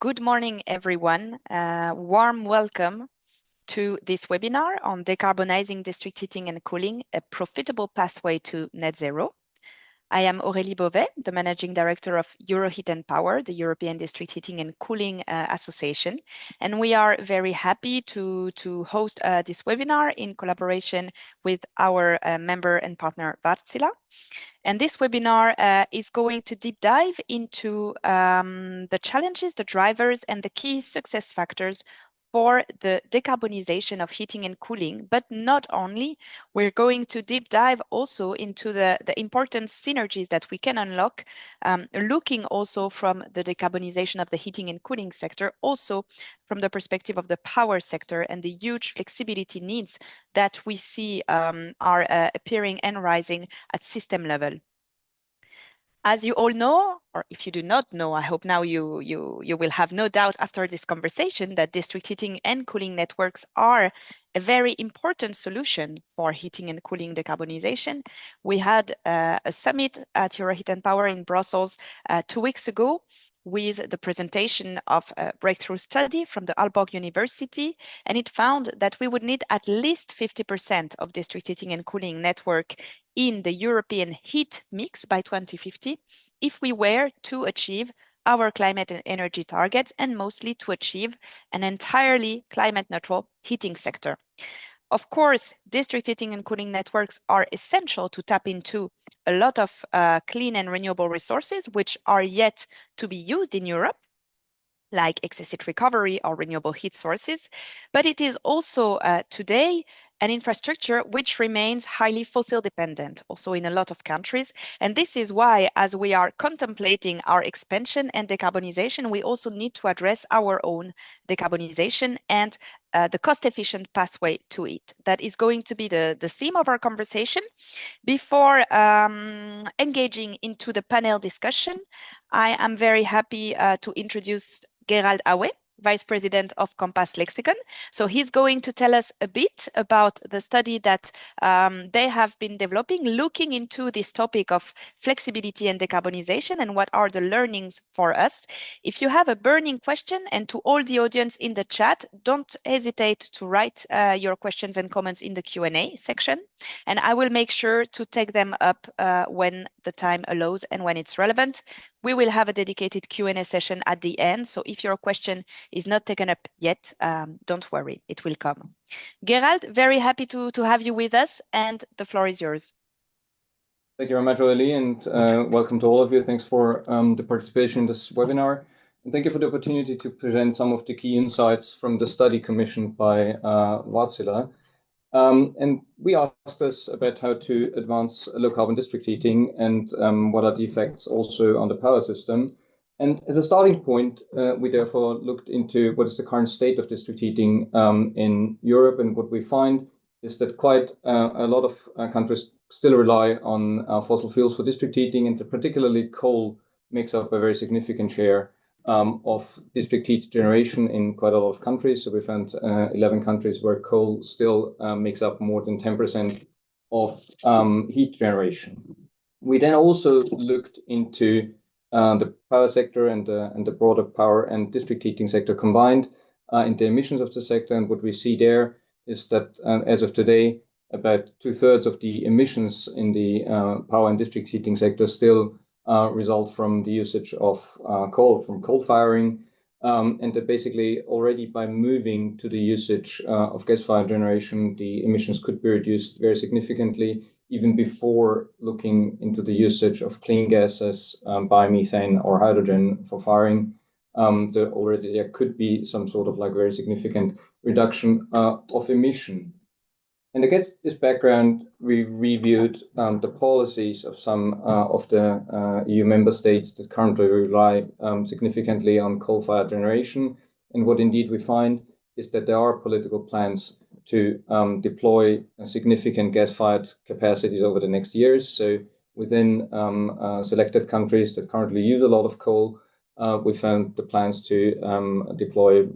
Good morning, everyone. Warm welcome to this webinar on decarbonizing district heating and cooling, a profitable pathway to net zero. I am Aurélie Beauvais, the Managing Director of Euroheat and Power, the European District Heating and Cooling Association. And we are very happy to host this webinar in collaboration with our member and partner Wärtsilä. And this webinar is going to deep dive into the challenges, the drivers, and the key success factors for the decarbonization of heating and cooling. But not only, we're going to deep dive also into the important synergies that we can unlock, looking also from the decarbonization of the heating and cooling sector, also from the perspective of the power sector and the huge flexibility needs that we see are appearing and rising at system level. As you all know, or if you do not know, I hope now you will have no doubt after this conversation that district heating and cooling networks are a very important solution for heating and cooling decarbonization. We had a summit at Euroheat and Power in Brussels 2 weeks ago with the presentation of a breakthrough study from the Aalborg University, and it found that we would need at least 50% of district heating and cooling network in the European heat mix by 2050 if we were to achieve our climate and energy targets, and mostly to achieve an entirely climate neutral heating sector. Of course, district heating and cooling networks are essential to tap into a lot of clean and renewable resources, which are yet to be used in Europe, like excess heat recovery or renewable heat sources. But it is also today an infrastructure which remains highly fossil dependent, also in a lot of countries. And this is why, as we are contemplating our expansion and decarbonization, we also need to address our own decarbonization and the cost-efficient pathway to it. That is going to be the theme of our conversation. Before engaging into the panel discussion, I am very happy to introduce Gerald Awe, Vice President of Compass Lexecon. So he's going to tell us a bit about the study that they have been developing, looking into this topic of flexibility and decarbonization and what are the learnings for us. If you have a burning question, and to all the audience in the chat, don't hesitate to write your questions and comments in the Q&A section, and I will make sure to take them up when the time allows and when it's relevant. We will have a dedicated Q&A session at the end, so if your question is not taken up yet, don't worry, it will come. Gerald, very happy to have you with us, and the floor is yours. Thank you very much, Aurélie, and welcome to all of you. Thanks for the participation in this webinar. And thank you for the opportunity to present some of the key insights from the study commissioned by Wärtsilä. And we asked us about how to advance low carbon district heating and what are the effects also on the power system. And as a starting point, we therefore looked into what is the current state of district heating in Europe. And what we find is that quite a lot of countries still rely on fossil fuels for district heating, and particularly coal makes up a very significant share of district heat generation in quite a lot of countries. So we found 11 countries where coal still makes up more than 10% of heat generation. We then also looked into the power sector and the broader power and district heating sector combined in the emissions of the sector. And what we see there is that as of today, about 2/3 of the emissions in the power and district heating sector still result from the usage of coal, from coal firing, and that basically already by moving to the usage of gas-fired generation, the emissions could be reduced very significantly, even before looking into the usage of clean gases, biomethane or hydrogen for firing. So already there could be some sort of like very significant reduction of emission. And against this background, we reviewed the policies of some of the EU member states that currently rely significantly on coal-fired generation. And what indeed we find is that there are political plans to deploy significant gas-fired capacities over the next years. So within selected countries that currently use a lot of coal, we found the plans to deploy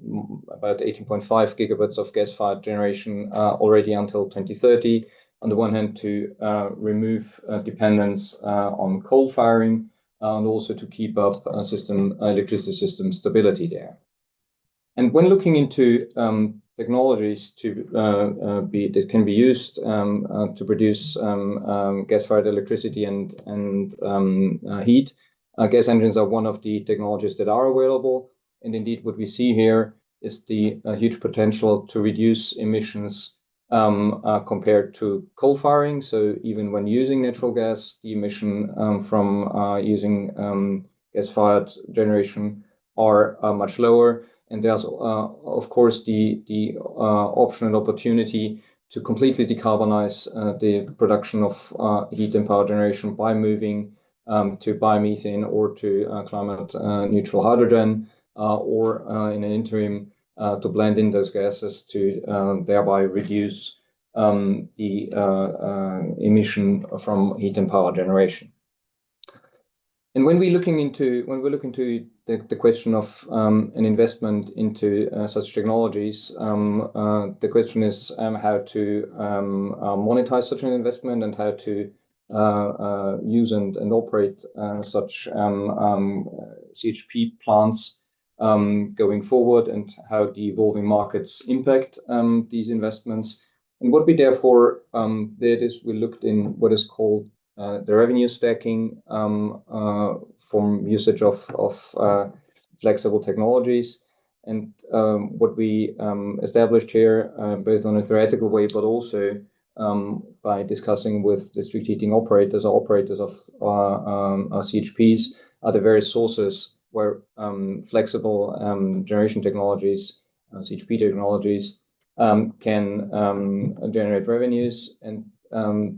about 18.5 gigawatts of gas-fired generation already until 2030. On the one hand, to remove dependence on coal firing, and also to keep up electricity system stability there. And when looking into technologies that can be used to produce gas-fired electricity and heat, gas engines are one of the technologies that are available. And indeed, what we see here is the huge potential to reduce emissions compared to coal firing. So even when using natural gas, the emission from using gas-fired generation are much lower. And there's, of course, the option and opportunity to completely decarbonize the production of heat and power generation by moving to biomethane or to climate neutral hydrogen, or in an interim to blend in those gases to thereby reduce the emission from heat and power generation. And when we're looking into the question of an investment into such technologies, the question is how to monetize such an investment and how to use and operate such CHP plants going forward, and how the evolving markets impact these investments. And what we therefore did is we looked in what is called the revenue stacking from usage of flexible technologies. And what we established here, both on a theoretical way, but also by discussing with district heating operators or operators of CHPs, are the various sources where flexible generation technologies, CHP technologies, can generate revenues. And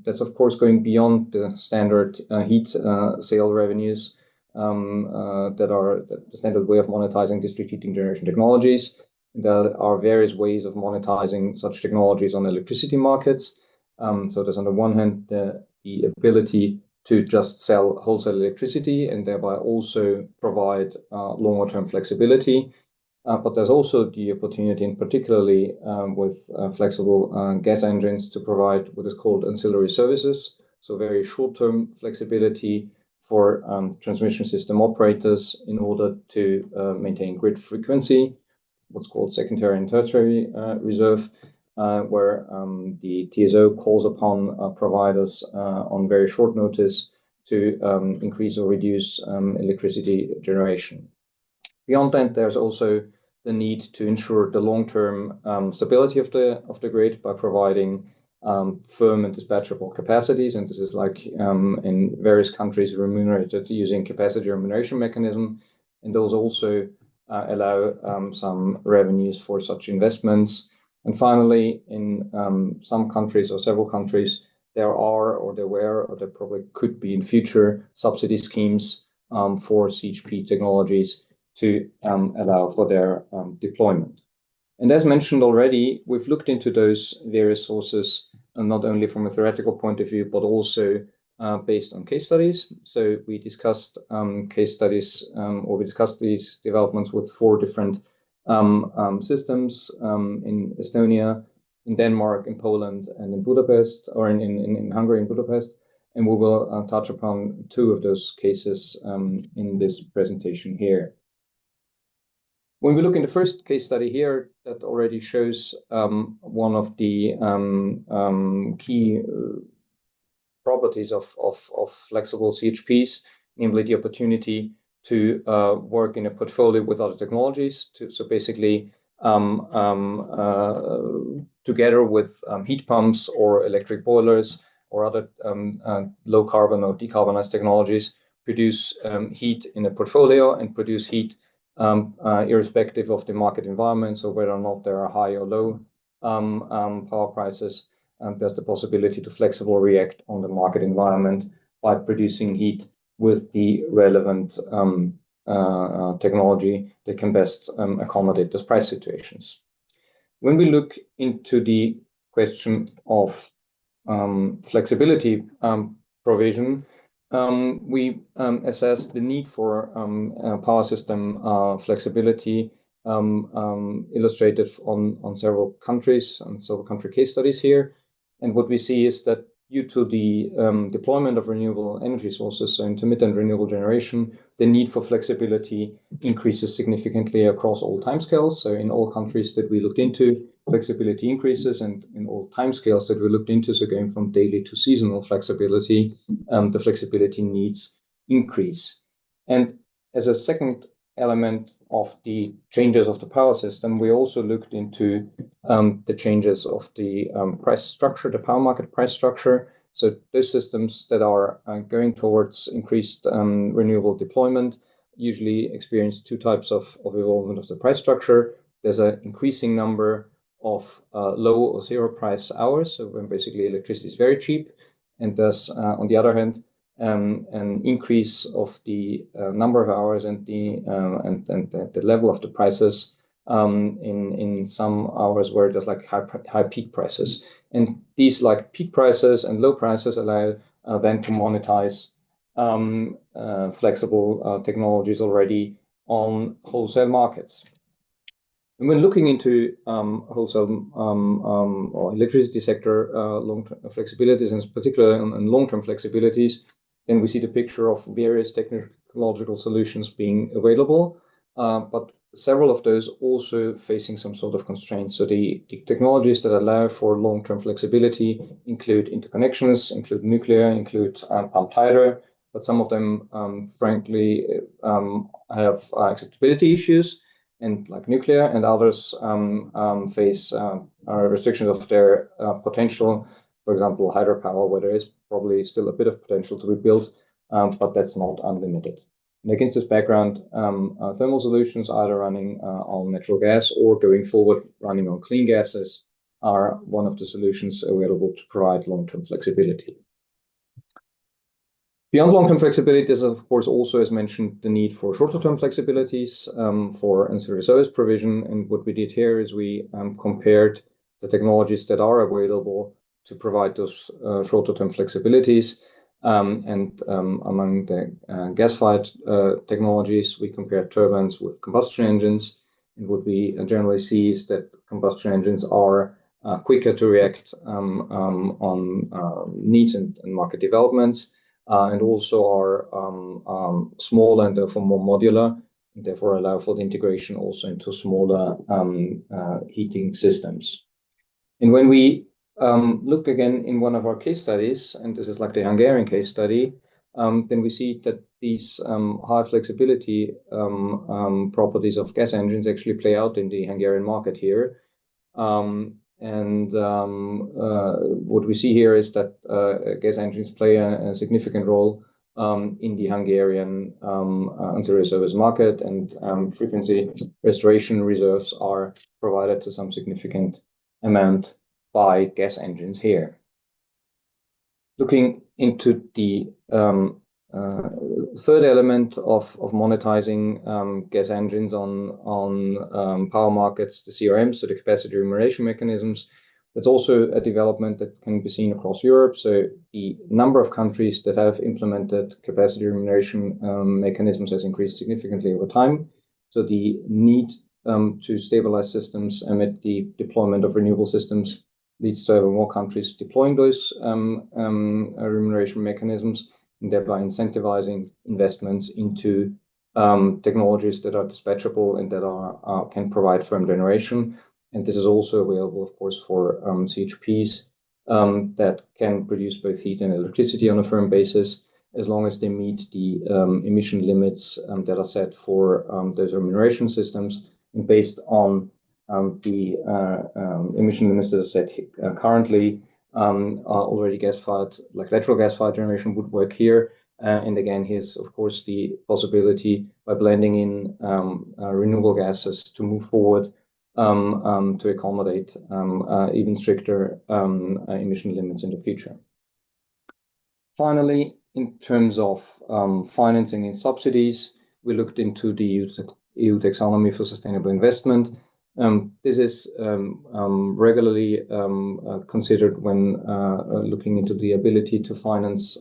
that's, of course, going beyond the standard heat sale revenues that are the standard way of monetizing district heating generation technologies. There are various ways of monetizing such technologies on electricity markets. So there's, on the one hand, the ability to just sell wholesale electricity and thereby also provide longer-term flexibility. But there's also the opportunity, and particularly with flexible gas engines, to provide what is called ancillary services. So very short-term flexibility for transmission system operators in order to maintain grid frequency, what's called secondary and tertiary reserve, where the TSO calls upon providers on very short notice to increase or reduce electricity generation. Beyond that, there's also the need to ensure the long-term stability of the grid by providing firm and dispatchable capacities. And this is like in various countries remunerated using capacity remuneration mechanism. And those also allow some revenues for such investments. And finally, in some countries or several countries, there are, or there were, or there probably could be in future subsidy schemes for CHP technologies to allow for their deployment. And as mentioned already, we've looked into those various sources, not only from a theoretical point of view, but also based on case studies. So we discussed case studies, or we discussed these developments with 4 different systems in Estonia, in Denmark, in Poland, and in Budapest, or in Hungary and Budapest. And we will touch upon 2 of those cases in this presentation here. When we look in the first case study here, that already shows one of the key properties of flexible CHPs, namely the opportunity to work in a portfolio with other technologies. So basically, together with heat pumps or electric boilers or other low carbon or decarbonized technologies, produce heat in a portfolio and produce heat irrespective of the market environment. So whether or not there are high or low power prices, there's the possibility to flexibly react on the market environment by producing heat with the relevant technology that can best accommodate those price situations. When we look into the question of flexibility provision, we assess the need for power system flexibility illustrated on several countries and several country case studies here. And what we see is that due to the deployment of renewable energy sources, so intermittent renewable generation, the need for flexibility increases significantly across all timescales. So in all countries that we looked into, flexibility increases, and in all timescales that we looked into, so going from daily to seasonal flexibility, the flexibility needs increase. And as a second element of the changes of the power system, we also looked into the changes of the price structure, the power market price structure. So those systems that are going towards increased renewable deployment usually experience two types of evolvement of the price structure. There's an increasing number of low or zero price hours, so when basically electricity is very cheap, and thus, on the other hand, an increase of the number of hours and the level of the prices in some hours where there's like high peak prices. And these like peak prices and low prices allow then to monetize flexible technologies already on wholesale markets. And when looking into wholesale or electricity sector long-term flexibilities, and particularly on long-term flexibilities, then we see the picture of various technological solutions being available, but several of those also facing some sort of constraints. So the technologies that allow for long-term flexibility include interconnections, include nuclear, include pumped hydro, but some of them, frankly, have acceptability issues, and like nuclear, and others face restrictions of their potential. For example, hydropower, where there is probably still a bit of potential to be built, but that's not unlimited. And against this background, thermal solutions, either running on natural gas or going forward running on clean gases, are one of the solutions available to provide long-term flexibility. Beyond long-term flexibility, there's of course also, as mentioned, the need for shorter-term flexibilities for ancillary service provision. And what we did here is we compared the technologies that are available to provide those shorter-term flexibilities. And among the gas-fired technologies, we compared turbines with combustion engines. And what we generally see is that combustion engines are quicker to react on needs and market developments, and also are smaller and therefore more modular, and therefore allow for the integration also into smaller heating systems. And when we look again in one of our case studies, and this is like the Hungarian case study, then we see that these high flexibility properties of gas engines actually play out in the Hungarian market here. What we see here is that gas engines play a significant role in the Hungarian ancillary service market, and frequency restoration reserves are provided to some significant amount by gas engines here. Looking into the third element of monetizing gas engines on power markets, the CRM, so the capacity remuneration mechanisms, that's also a development that can be seen across Europe. So the number of countries that have implemented capacity remuneration mechanisms has increased significantly over time. So the need to stabilize systems amid the deployment of renewable systems leads to ever more countries deploying those remuneration mechanisms, and thereby incentivizing investments into technologies that are dispatchable and that can provide firm generation. And this is also available, of course, for CHPs that can produce both heat and electricity on a firm basis, as long as they meet the emission limits that are set for those remuneration systems. And based on the emission limits that are set currently, already gas-fired, like lateral gas-fired generation would work here. And again, here's of course the possibility by blending in renewable gases to move forward to accommodate even stricter emission limits in the future. Finally, in terms of financing and subsidies, we looked into the EU taxonomy for sustainable investment. This is regularly considered when looking into the ability to finance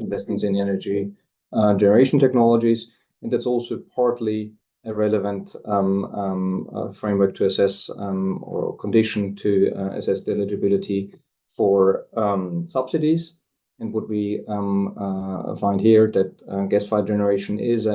investments in energy generation technologies. And that's also partly a relevant framework to assess or condition to assess the eligibility for subsidies. And what we find here that gas-fired generation is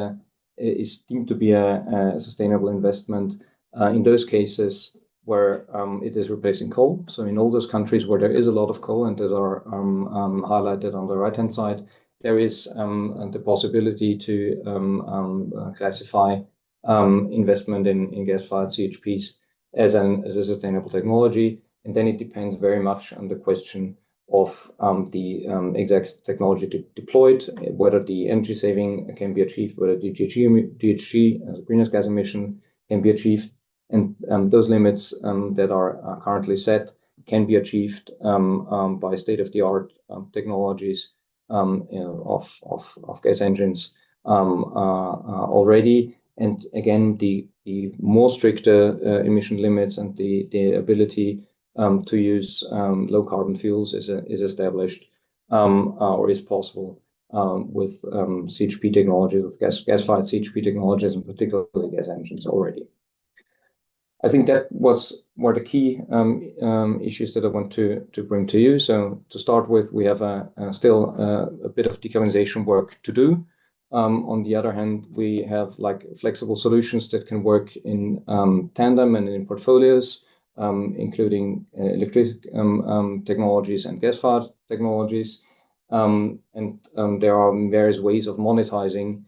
deemed to be a sustainable investment in those cases where it is replacing coal. So in all those countries where there is a lot of coal, and those are highlighted on the right-hand side, there is the possibility to classify investment in gas-fired CHPs as a sustainable technology. And then it depends very much on the question of the exact technology deployed, whether the energy saving can be achieved, whether the GHG as a greenhouse gas emission can be achieved. And those limits that are currently set can be achieved by state-of-the-art technologies of gas engines already. And again, the more stricter emission limits and the ability to use low carbon fuels is established or is possible with CHP technology, with gas-fired CHP technologies, and particularly gas engines already. I think that were the key issues that I want to bring to you. So to start with, we have still a bit of decarbonization work to do. On the other hand, we have like flexible solutions that can work in tandem and in portfolios, including electric technologies and gas-fired technologies. And there are various ways of monetizing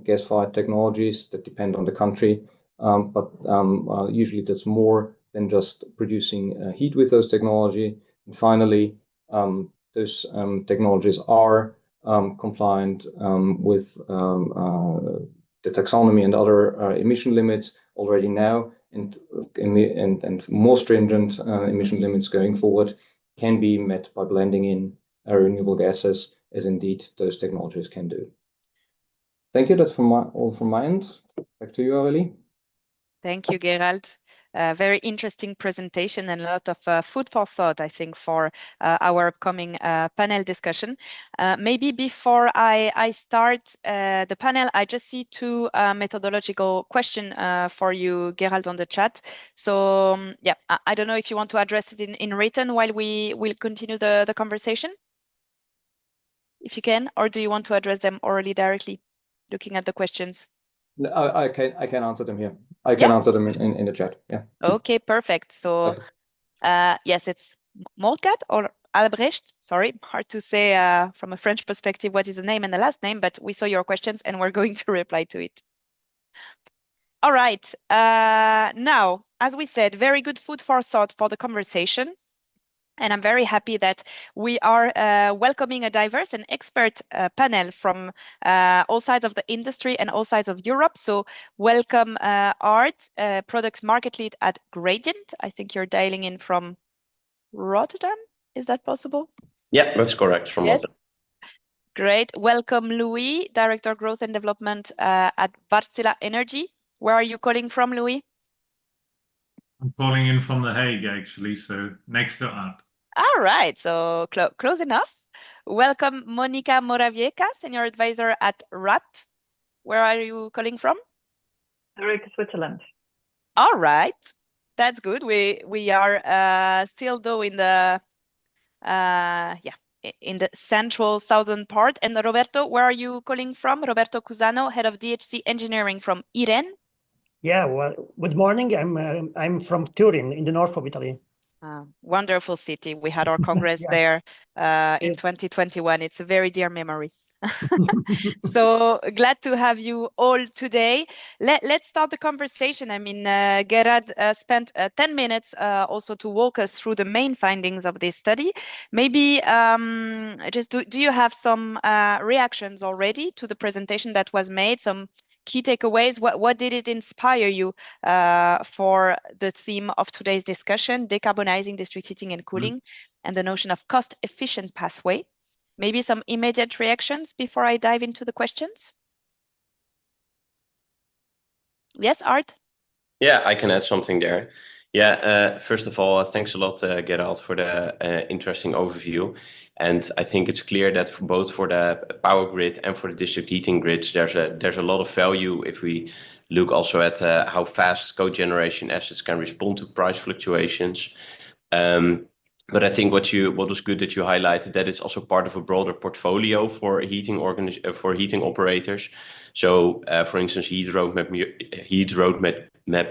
gas-fired technologies that depend on the country. But usually that's more than just producing heat with those technology. And finally, those technologies are compliant with the taxonomy and other emission limits already now, and more stringent emission limits going forward can be met by blending in renewable gases, as indeed those technologies can do. Thank you. That's all from my end. Back to you, Aurélie. Thank you, Gerald. Very interesting presentation and a lot of food for thought, I think, for our upcoming panel discussion. Maybe before I start the panel, I just see two methodological questions for you, Gerald, on the chat. So yeah, I don't know if you want to address it in written while we will continue the conversation, if you can, or do you want to address them orally directly, looking at the questions? I can answer them here. I can answer them in the chat. Yeah. Okay, perfect. So yes, it's Moltgat or Albrecht. Sorry, hard to say from a French perspective what is the name and the last name, but we saw your questions and we're going to reply to it. All right. Now, as we said, very good food for thought for the conversation. And I'm very happy that we are welcoming a diverse and expert panel from all sides of the industry and all sides of Europe. So welcome Art, product market lead at Gradient. I think you're dialing in from Rotterdam. Is that possible? Yeah, that's correct. From Rotterdam. Great. Welcome Louis, Director Growth and Development at Wärtsilä Energy. Where are you calling from, Louis? I'm calling in from The Hague, actually, so next to Art. All right, so close enough. Welcome, Monika Morawiecka, Senior Advisor at RAP. Where are you calling from? Zurich, Switzerland. All right, that's good. We are still though in the in the central southern part. And Roberto, where are you calling from? Roberto Cusano, Head of DHC Engineering from IREN. Yeah, well, good morning. I'm from Turin in the north of Italy. Wonderful city. We had our congress there in 2021. It's a very dear memory. So glad to have you all today. Let's start the conversation. I mean, Gerard spent 10 minutes also to walk us through the main findings of this study. Maybe just do you have some reactions already to the presentation that was made? Some key takeaways? What did it inspire you for the theme of today's discussion, decarbonizing district heating and cooling, and the notion of cost-efficient pathway? Maybe some immediate reactions before I dive into the questions? Yes, Art? Yeah, I can add something there. Yeah, first of all, thanks a lot, Gerald, for the interesting overview. And I think it's clear that for both for the power grid and for the district heating grids, there's a lot of value if we look also at how fast cogeneration assets can respond to price fluctuations. But I think what was good that you highlighted, that it's also part of a broader portfolio for heating operators. So, for instance, Heat Roadmap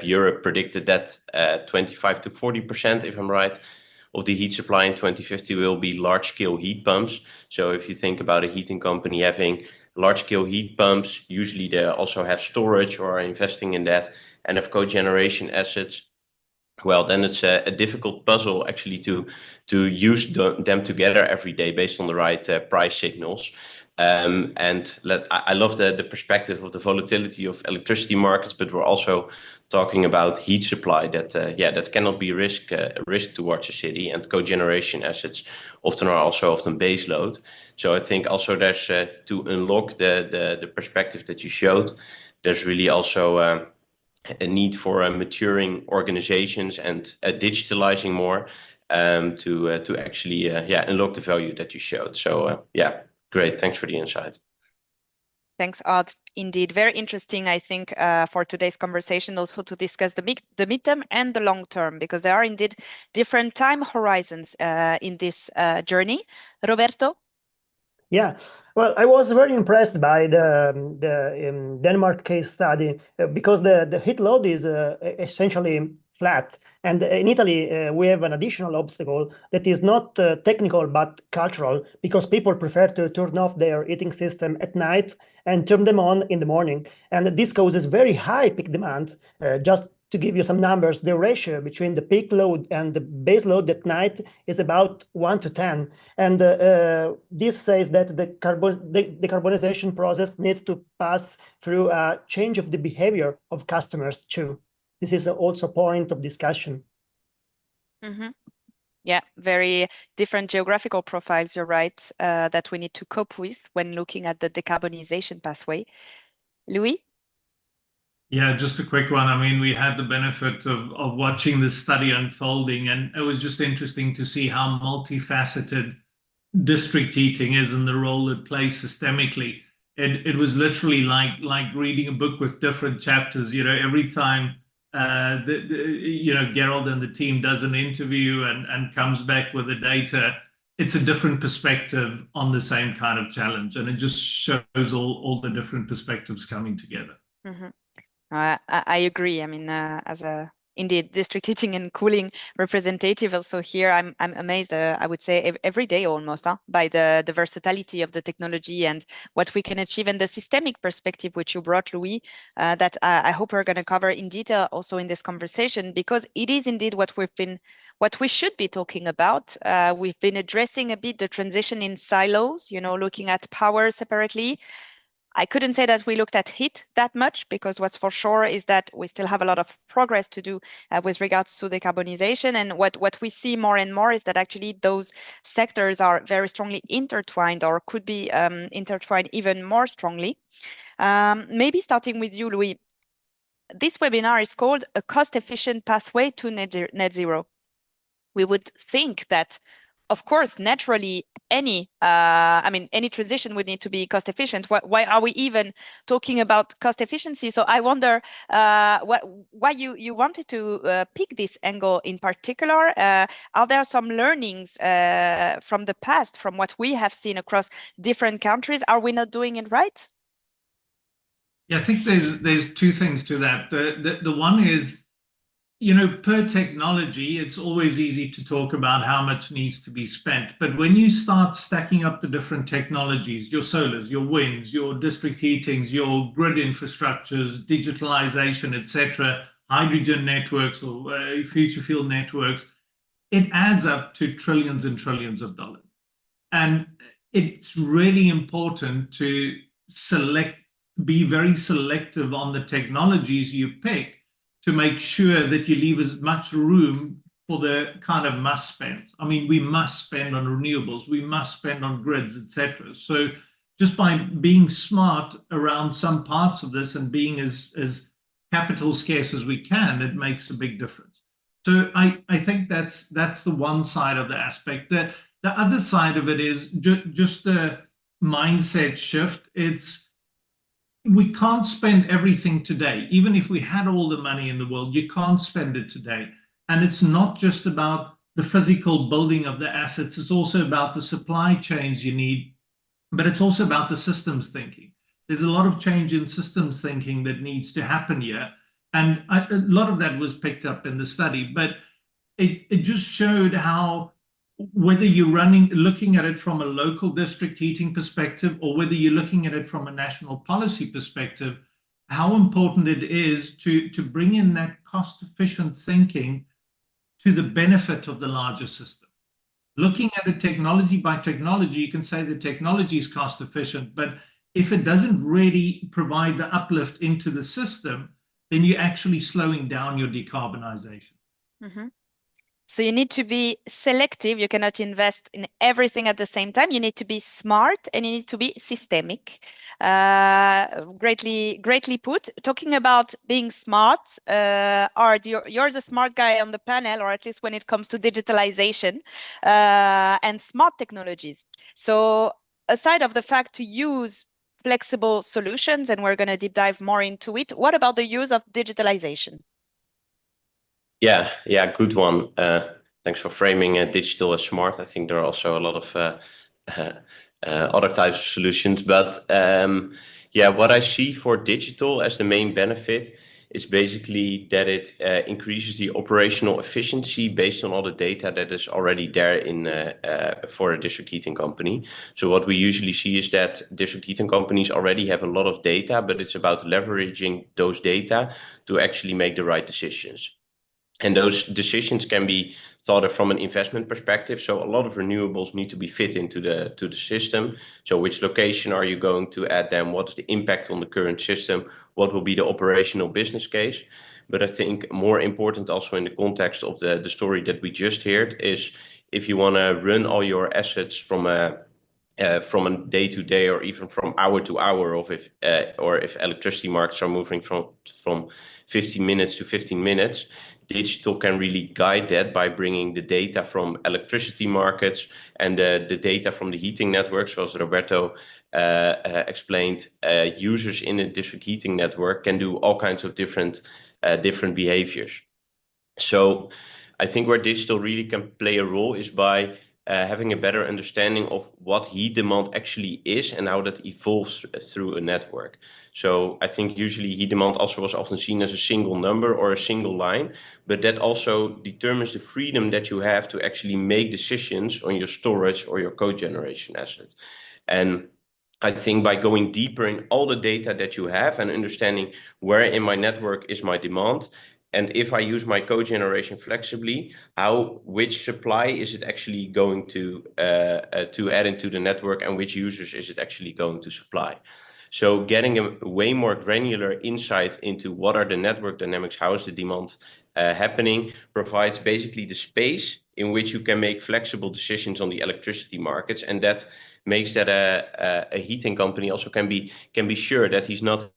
Europe predicted that 25 to 40%, if I'm right, of the heat supply in 2050 will be large-scale heat pumps. So if you think about a heating company having large-scale heat pumps, usually they also have storage or are investing in that, and have cogeneration assets. Well, then it's a difficult puzzle actually to use them together every day based on the right price signals. I love the perspective of the volatility of electricity markets, but we're also talking about heat supply that cannot be risk towards a city, and cogeneration assets often base load. So I think also there's to unlock the perspective that you showed, there's really also a need for maturing organizations and digitalizing more to actually unlock the value that you showed. So great, thanks for the insight. Thanks, Art. Indeed, very interesting, I think, for today's conversation also to discuss the midterm and the long term, because there are indeed different time horizons in this journey. Roberto? Yeah, well, I was very impressed by the Denmark case study because the heat load is essentially flat. And in Italy, we have an additional obstacle that is not technical but cultural, because people prefer to turn off their heating system at night and turn them on in the morning. And this causes very high peak demand. Just to give you some numbers, the ratio between the peak load and the base load at night is about 1 to 10. And this says that the decarbonization process needs to pass through a change of the behavior of customers too. This is also a point of discussion. Mm-hmm. Yeah, very different geographical profiles, you're right, that we need to cope with when looking at the decarbonization pathway. Louis? Yeah, just a quick one. I mean, we had the benefit of watching this study unfolding, and it was just interesting to see how multifaceted district heating is and the role it plays systemically. It was literally like reading a book with different chapters. You know, every time Gerald and the team does an interview and comes back with the data, it's a different perspective on the same kind of challenge, and it just shows all the different perspectives coming together. Mm-hmm. I agree. I mean, as a indeed district heating and cooling representative also here, I'm amazed, I would say every day almost, by the versatility of the technology and what we can achieve, and the systemic perspective which you brought, Louis, that I hope we're going to cover in detail also in this conversation, because it is indeed what we should be talking about. We've been addressing a bit the transition in silos, looking at power separately. I couldn't say that we looked at heat that much, because what's for sure is that we still have a lot of progress to do with regards to decarbonization. And what we see more and more is that actually those sectors are very strongly intertwined, or could be intertwined even more strongly. Maybe starting with you, Louis. This webinar is called A Cost-Efficient Pathway to Net Zero. We would think that, of course, naturally, any transition would need to be cost efficient. Why are we even talking about cost efficiency? So I wonder why you wanted to pick this angle in particular. Are there some learnings from the past, from what we have seen across different countries? Are we not doing it right? Yeah, I think there's two things to that. The one is, per technology, it's always easy to talk about how much needs to be spent. But when you start stacking up the different technologies, your solars, your winds, your district heatings, your grid infrastructures, digitalization, etc., hydrogen networks or future fuel networks, it adds up to trillions and trillions of dollars. And it's really important to be very selective on the technologies you pick, to make sure that you leave as much room for the kind of must spend. I mean, we must spend on renewables, we must spend on grids, etc. So just by being smart around some parts of this and being as capital scarce as we can, it makes a big difference. So I think that's the one side of the aspect. The other side of it is just the mindset shift. We can't spend everything today. Even if we had all the money in the world, you can't spend it today. And it's not just about the physical building of the assets. It's also about the supply chains you need, but it's also about the systems thinking. There's a lot of change in systems thinking that needs to happen here. And a lot of that was picked up in the study, but it just showed how, whether you're looking at it from a local district heating perspective or whether you're looking at it from a national policy perspective, how important it is to bring in that cost-efficient thinking to the benefit of the larger system. Looking at it technology by technology, you can say the technology is cost efficient, but if it doesn't really provide the uplift into the system, then you're actually slowing down your decarbonization. Mm-hmm. So you need to be selective. You cannot invest in everything at the same time. You need to be smart and you need to be systemic. Greatly put. Talking about being smart, Art, you're the smart guy on the panel, or at least when it comes to digitalization and smart technologies. So aside of the fact to use flexible solutions, and we're going to deep dive more into it, what about the use of digitalization? Yeah, good one. Thanks for framing digital as smart. I think there are also a lot of other types of solutions, but what I see for digital as the main benefit is basically that it increases the operational efficiency based on all the data that is already there for a district heating company. So what we usually see is that district heating companies already have a lot of data, but it's about leveraging those data to actually make the right decisions. And those decisions can be thought of from an investment perspective. So a lot of renewables need to be fit into the system. So which location are you going to add them? What's the impact on the current system? What will be the operational business case? But I think more important also in the context of the story that we just heard is if you want to run all your assets from a day to day or even from hour to hour, or if electricity markets are moving from 15 minutes to 15 minutes, digital can really guide that by bringing the data from electricity markets and the data from the heating networks. So as Roberto explained, users in a district heating network can do all kinds of different behaviors. So I think where digital really can play a role is by having a better understanding of what heat demand actually is and how that evolves through a network. So I think usually heat demand also was often seen as a single number or a single line, but that also determines the freedom that you have to actually make decisions on your storage or your cogeneration assets. And I think by going deeper in all the data that you have and understanding where in my network is my demand, and if I use my cogeneration flexibly, which supply is it actually going to add into the network, and which users is it actually going to supply? So getting a way more granular insight into what are the network dynamics, how is the demand happening, provides basically the space in which you can make flexible decisions on the electricity markets, and that makes that a heating company also can be sure that he's not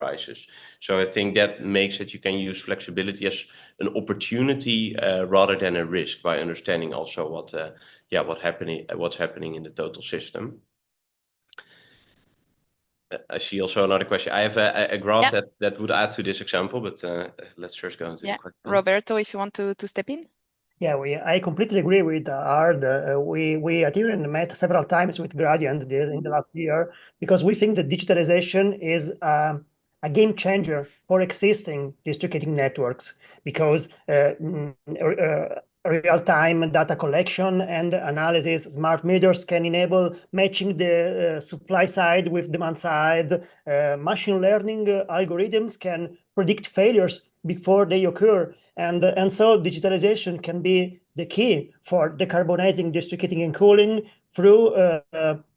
prices. So I think that makes that you can use flexibility as an opportunity rather than a risk, by understanding also what's happening in the total system. I see also another question. I have a graph that would add to this example, but let's first go into the question. Roberto, if you want to step in. Yeah, I completely agree with Ard. We at Iren met several times with Gradient in the last year because we think that digitalization is a game changer for existing district heating networks, because real-time data collection and analysis, smart meters can enable matching the supply side with demand side. Machine learning algorithms can predict failures before they occur. And so digitalization can be the key for decarbonizing district heating and cooling through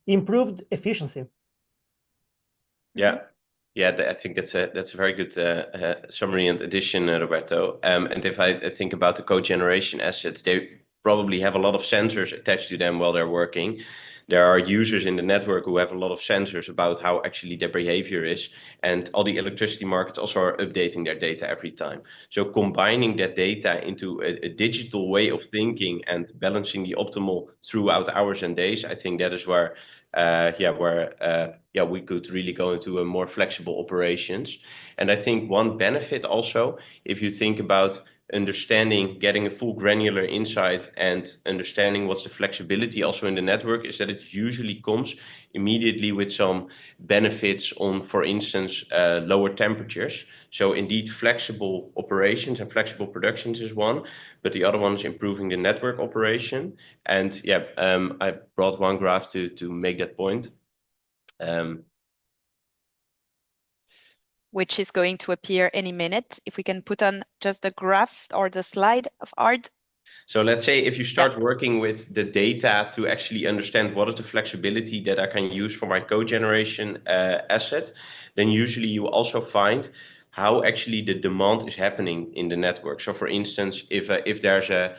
improved efficiency. I think that's a very good summary and addition, Roberto. And if I think about the cogeneration assets, they probably have a lot of sensors attached to them while they're working. there are users in the network who have a lot of sensors about how actually their behavior is, and all the electricity markets also are updating their data every time. So combining that data into a digital way of thinking and balancing the optimal throughout hours and days, I think that is where we could really go into a more flexible operations. And I think one benefit also, if you think about understanding, getting a full granular insight and understanding what's the flexibility also in the network, is that it usually comes immediately with some benefits on, for instance, lower temperatures. So indeed, flexible operations and flexible productions is one, but the other one is improving the network operation. And I brought one graph to make that point. Which is going to appear any minute. If we can put on just the graph or the slide of Art. So let's say if you start working with the data to actually understand what is the flexibility that I can use for my cogeneration asset, then usually you also find how actually the demand is happening in the network. So for instance, if there's a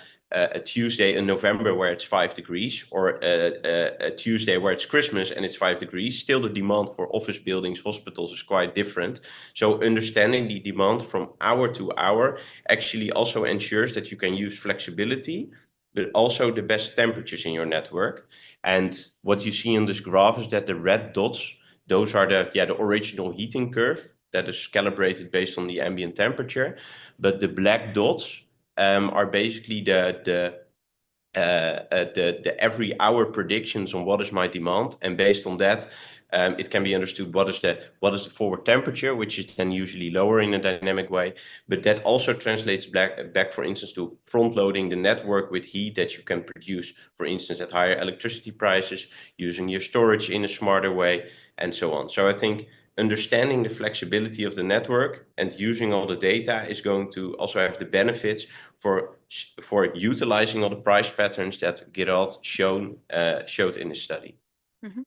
Tuesday in November where it's 5 degrees, or a Tuesday where it's Christmas and it's 5 degrees, still the demand for office buildings, hospitals is quite different. So understanding the demand from hour to hour actually also ensures that you can use flexibility, but also the best temperatures in your network. And what you see in this graph is that the red dots, those are the original heating curve that is calibrated based on the ambient temperature, but the black dots are basically the every hour predictions on what is my demand, and based on that, it can be understood what is the forward temperature, which is then usually lower in a dynamic way. But that also translates back, for instance, to front loading the network with heat that you can produce, for instance, at higher electricity prices, using your storage in a smarter way, and so on. So I think understanding the flexibility of the network and using all the data is going to also have the benefits for utilizing all the price patterns that Gerald showed in his study. Mm-hmm.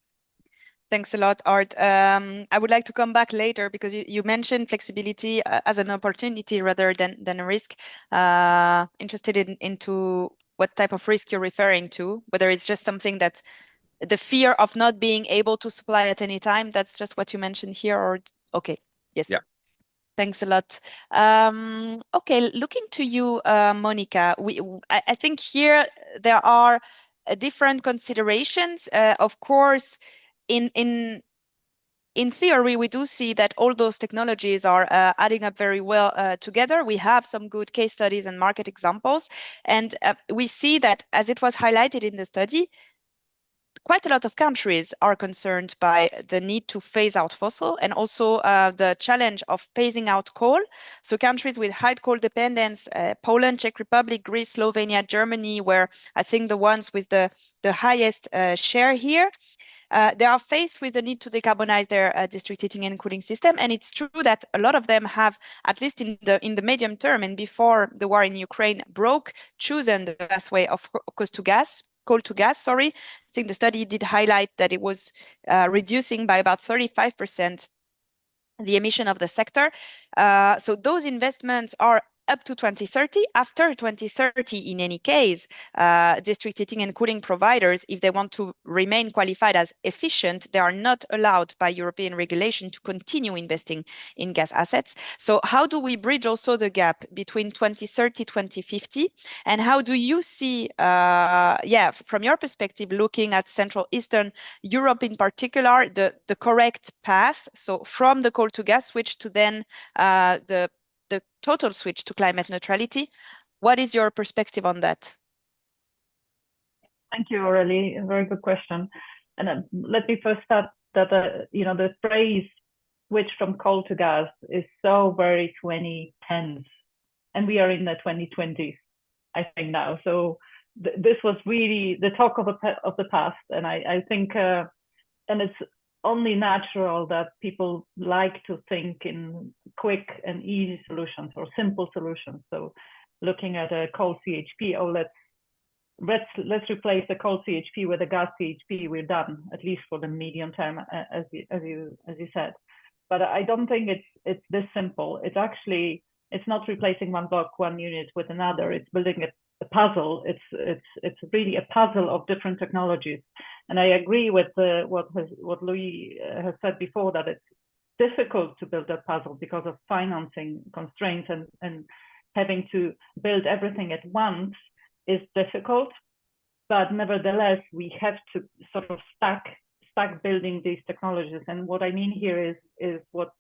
Thanks a lot, Art. I would like to come back later because you mentioned flexibility as an opportunity rather than a risk. Interested into what type of risk you're referring to, whether it's just something that the fear of not being able to supply at any time, that's just what you mentioned here, or okay, yes. Yeah. Thanks a lot. Okay, looking to you, Monica, I think here there are different considerations. Of course, in theory, we do see that all those technologies are adding up very well together. We have some good case studies and market examples, and we see that, as it was highlighted in the study, quite a lot of countries are concerned by the need to phase out fossil and also the challenge of phasing out coal. So countries with high coal dependence, Poland, Czech Republic, Greece, Slovenia, Germany, were I think the ones with the highest share here. They are faced with the need to decarbonize their district heating and cooling system. And it's true that a lot of them have, at least in the medium term and before the war in Ukraine broke, chosen the best way of coal to gas. I think the study did highlight that it was reducing by about 35% the emission of the sector. So those investments are up to 2030. After 2030, in any case, district heating and cooling providers, if they want to remain qualified as efficient, they are not allowed by European regulation to continue investing in gas assets. So how do we bridge also the gap between 2030, 2050? And how do you see, from your perspective, looking at Central Eastern Europe in particular, the correct path? So from the coal to gas switch to then the total switch to climate neutrality. What is your perspective on that? Thank you, Aurélie. A very good question. And let me first start that the phrase "switch from coal to gas" is so very 2010s, and we are in the 2020s, I think now. So this was really the talk of the past, and I think, and it's only natural that people like to think in quick and easy solutions or simple solutions. So looking at a coal CHP, let's replace the coal CHP with a gas CHP, we're done, at least for the medium term, as you said. But I don't think it's this simple. It's not replacing one block, one unit with another. It's building a puzzle. It's really a puzzle of different technologies. And I agree with what Louis has said before, that it's difficult to build that puzzle because of financing constraints, and having to build everything at once is difficult. But nevertheless, we have to sort of stack building these technologies. And what I mean here is what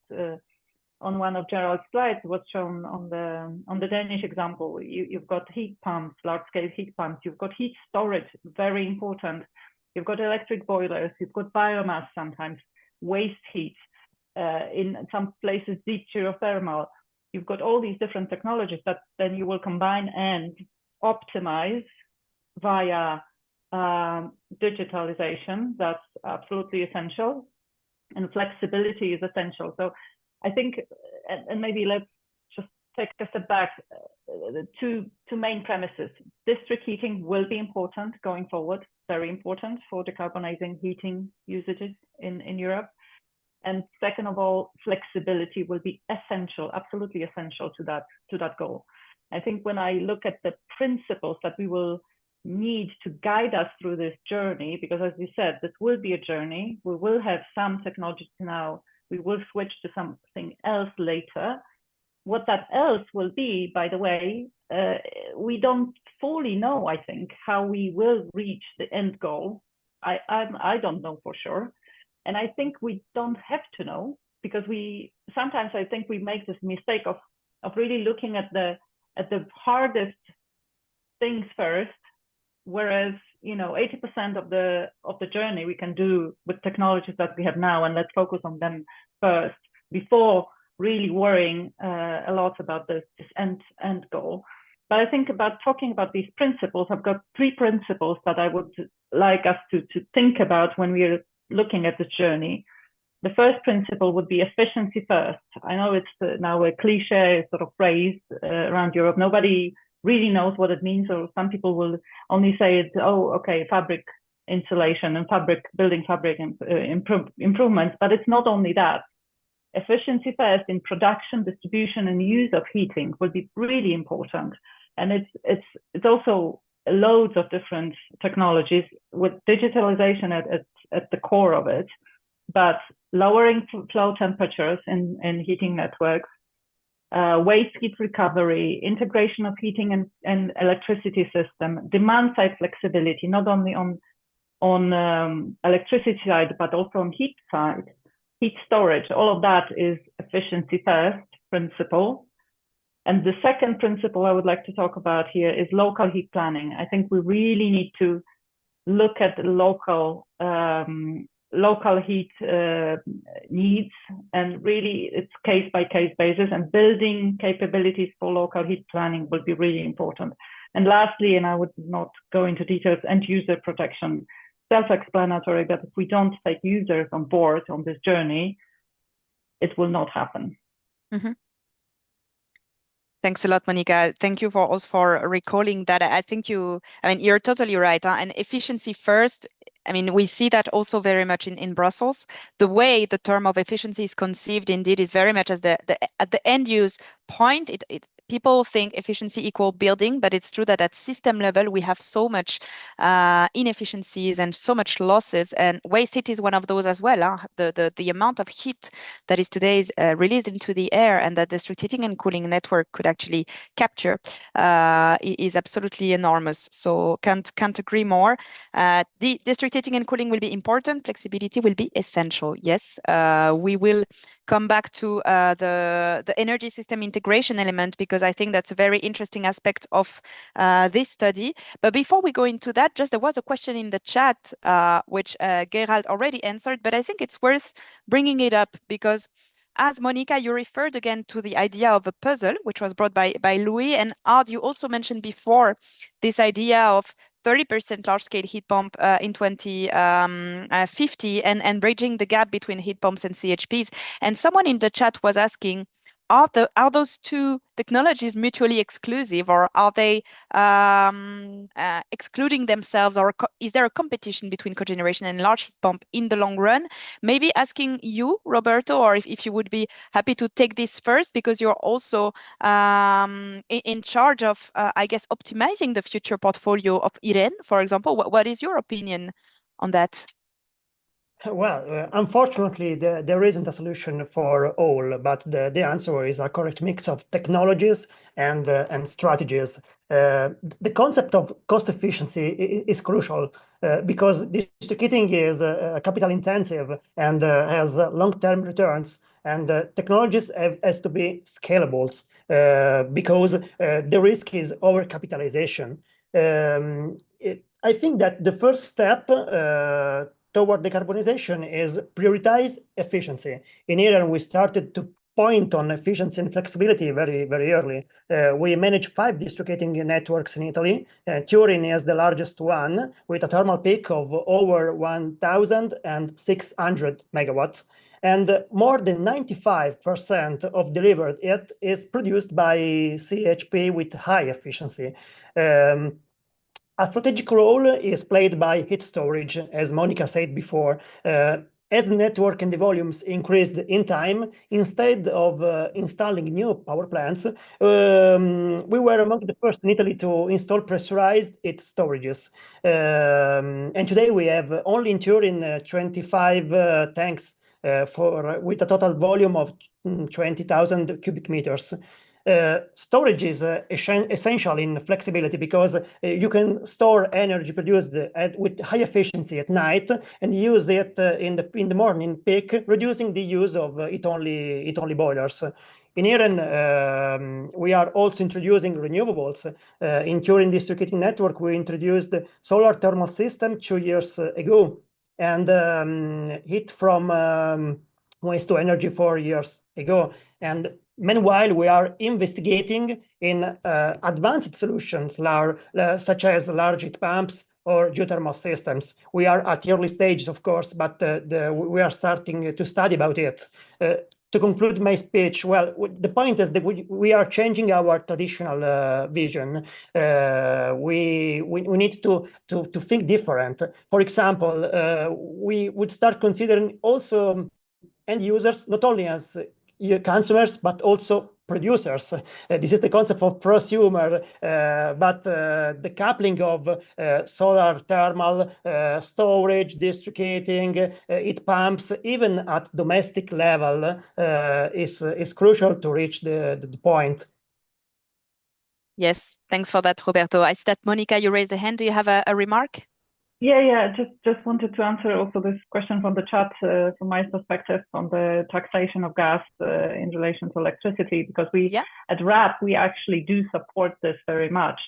on one of Gerald's slides was shown on the Danish example. You've got heat pumps, large-scale heat pumps. You've got heat storage, very important. You've got electric boilers. You've got biomass sometimes, waste heat. In some places, deep geothermal. You've got all these different technologies that then you will combine and optimize via digitalization. That's absolutely essential, and flexibility is essential. So I think, and maybe let's just take a step back. Two main premises. District heating will be important going forward, very important for decarbonizing heating usages in Europe. And second of all, flexibility will be essential, absolutely essential to that goal. I think when I look at the principles that we will need to guide us through this journey, because as you said, this will be a journey. We will have some technologies now. We will switch to something else later. What that else will be, by the way, we don't fully know, I think, how we will reach the end goal. I don't know for sure. And I think we don't have to know, because sometimes I think we make this mistake of really looking at the hardest things first, whereas 80% of the journey we can do with technologies that we have now, and let's focus on them first before really worrying a lot about this end goal. But I think about talking about these principles, I've got 3 principles that I would like us to think about when we're looking at this journey. The first principle would be efficiency first. I know it's now a cliche sort of phrase around Europe. Nobody really knows what it means, or some people will only say it's, oh, okay, fabric insulation and building fabric improvements. But it's not only that. Efficiency first in production, distribution, and use of heating will be really important. And it's also loads of different technologies with digitalization at the core of it, but lowering flow temperatures in heating networks, waste heat recovery, integration of heating and electricity system, demand side flexibility, not only on electricity side, but also on heat side, heat storage. All of that is efficiency first principle. And the second principle I would like to talk about here is local heat planning. I think we really need to look at the local heat needs, and really it's case by case basis, and building capabilities for local heat planning will be really important. And lastly, and I would not go into details, end user protection, self-explanatory, but if we don't take users on board on this journey, it will not happen. Mm-hmm. Thanks a lot, Monica. Thank you for recalling that. I think you're totally right. Huh? And efficiency first, we see that also very much in Brussels. The way the term of efficiency is conceived indeed is very much as at the end use point. People think efficiency equal building, but it's true that at system level, we have so much inefficiencies and so much losses, and waste heat is one of those as well. Huh? The amount of heat that is today released into the air and that district heating and cooling network could actually capture is absolutely enormous. So can't agree more. The district heating and cooling will be important. Flexibility will be essential. Yes, we will come back to the energy system integration element, because I think that's a very interesting aspect of this study. But before we go into that, there was a question in the chat, which Gerald already answered, but I think it's worth bringing it up because, as Monica, you referred again to the idea of a puzzle, which was brought by Louis, and Ard, you also mentioned before this idea of 30% large-scale heat pump in 2050 and bridging the gap between heat pumps and CHPs. And someone in the chat was asking, are those two technologies mutually exclusive, or are they excluding themselves, or is there a competition between cogeneration and large heat pump in the long run? Maybe asking you, Roberto, or if you would be happy to take this first, because you're also in charge of, I guess, optimizing the future portfolio of IREN, for example. What is your opinion on that? Well, unfortunately, there isn't a solution for all, but the answer is a correct mix of technologies and strategies. The concept of cost efficiency is crucial because district heating is capital intensive and has long-term returns. And technologies has to be scalable because the risk is overcapitalization. I think that the first step toward decarbonization is prioritize efficiency. In Iran, we started to point on efficiency and flexibility very early. We manage 5 district heating networks in Italy. Turin is the largest one with a thermal peak of over 1,600 megawatts. And more than 95% of delivered heat is produced by CHP with high efficiency. A strategic role is played by heat storage, as Monica said before. As the network and the volumes increased in time, instead of installing new power plants, we were among the first in Italy to install pressurized heat storages. And today we have only in Turin 25 tanks with a total volume of 20,000 cubic meters. Storage is essential in flexibility because you can store energy produced with high efficiency at night and use it in the morning peak, reducing the use of heat-only boilers. In Iran, we are also introducing renewables. In Turin district heating network, we introduced solar thermal system 2 years ago, and heat from waste to energy 4 years ago. And meanwhile, we are investigating in advanced solutions such as large heat pumps or geothermal systems. We are at early stages, of course, but we are starting to study about it. To conclude my speech, well, the point is that we are changing our traditional vision. We need to think different. For example, we would start considering also end users, not only as consumers, but also producers. This is the concept of prosumer, but the coupling of solar thermal, storage, district heating, heat pumps, even at domestic level, is crucial to reach the point. Yes, thanks for that, Roberto. I see that Monica, you raised a hand. Do you have a remark? Yeah. Just wanted to answer also this question from the chat from my perspective on the taxation of gas in relation to electricity, because at RAP we actually do support this very much.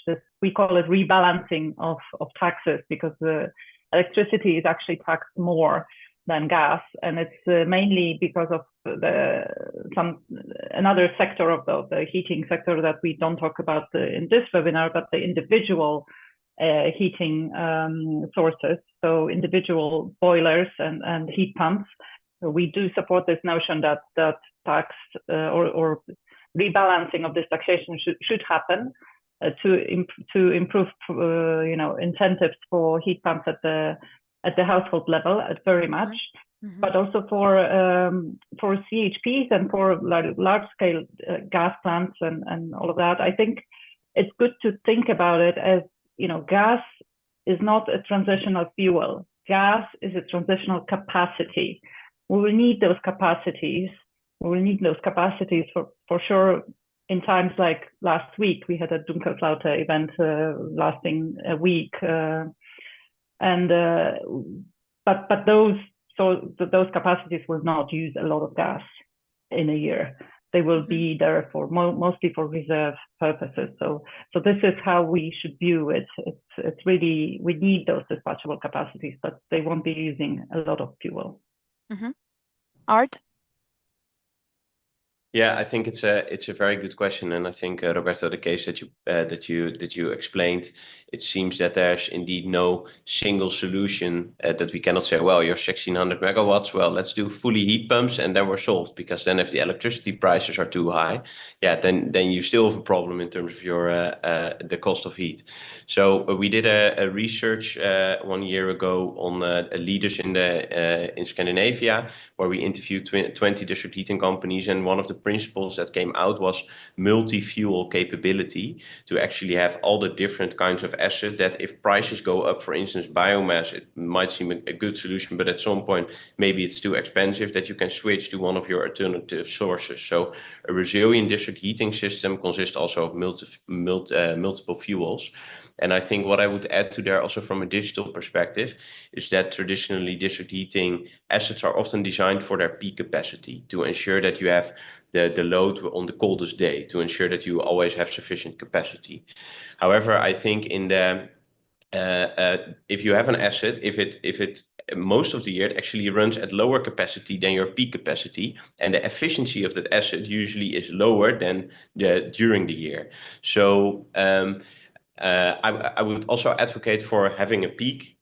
We call it rebalancing of taxes, because the electricity is actually taxed more than gas, and it's mainly because of another sector of the heating sector that we don't talk about in this webinar, but the individual heating sources, so individual boilers and heat pumps. So we do support this notion that tax or rebalancing of this taxation should happen to improve incentives for heat pumps at the household level very much, but also for CHPs and for large scale gas plants and all of that. I think it's good to think about it as, gas is not a transitional fuel. Gas is a transitional capacity. We will need those capacities. We will need those capacities for sure. In times like last week, we had a Dunkelflaute event lasting a week, but those capacities will not use a lot of gas in a year. They will be there for mostly for reserve purposes. So this is how we should view it. It's really, we need those dispatchable capacities, but they won't be using a lot of fuel. Art? Yeah, I think it's a very good question, and I think Roberto, the case that you explained, it seems that there's indeed no single solution that we cannot say, well, you're 1600 megawatts, well, let's do fully heat pumps and then we're solved. Because then if the electricity prices are too high, then you still have a problem in terms of your the cost of heat. So we did a research 1 year ago on leaders in Scandinavia, where we interviewed 20 district heating companies, and one of the principles that came out was multi-fuel capability, to actually have all the different kinds of assets that if prices go up, for instance, biomass, it might seem a good solution, but at some point, maybe it's too expensive, that you can switch to one of your alternative sources. So a resilient district heating system consists also of multiple fuels. And I think what I would add to there also from a digital perspective is that traditionally district heating assets are often designed for their peak capacity to ensure that you have the load on the coldest day, to ensure that you always have sufficient capacity. However, I think in the if you have an asset, if it most of the year it actually runs at lower capacity than your peak capacity, and the efficiency of that asset usually is lower than during the year. So I would also advocate for having a peak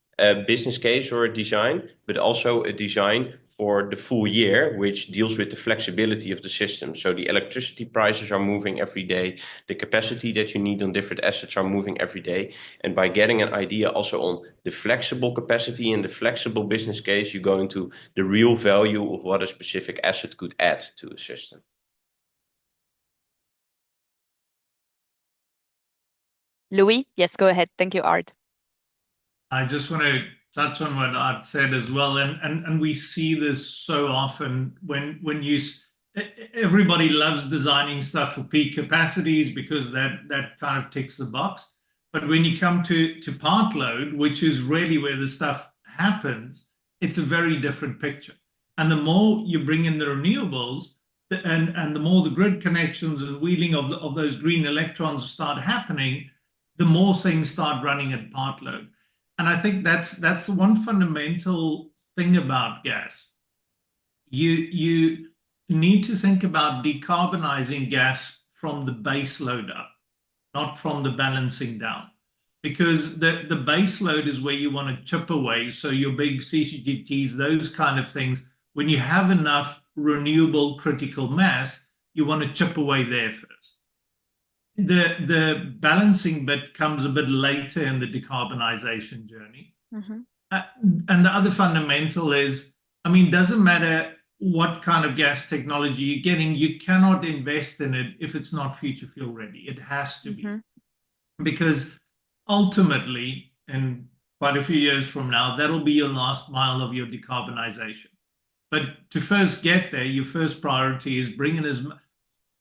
business case or a design, but also a design for the full year, which deals with the flexibility of the system. So the electricity prices are moving every day, the capacity that you need on different assets are moving every day. And by getting an idea also on the flexible capacity and the flexible business case, you go into the real value of what a specific asset could add to a system. Louis, yes, go ahead. Thank you, Art. I just want to touch on what Art said as well, and we see this so often when everybody loves designing stuff for peak capacities because that kind of ticks the box. But when you come to part load, which is really where the stuff happens, it's a very different picture. And the more you bring in the renewables, and the more the grid connections and wheeling of those green electrons start happening, the more things start running at part load. And I think that's one fundamental thing about gas. You need to think about decarbonizing gas from the base load up, not from the balancing down. Because the base load is where you want to chip away. So your big CCGTs, those kind of things, when you have enough renewable critical mass, you want to chip away there first. The balancing bit comes a bit later in the decarbonization journey. Mm-hmm. And the other fundamental is, I mean, doesn't matter what kind of gas technology you're getting, you cannot invest in it if it's not future fuel ready. It has to be. Because ultimately, in quite a few years from now, that'll be your last mile of your decarbonization. But to first get there, your first priority is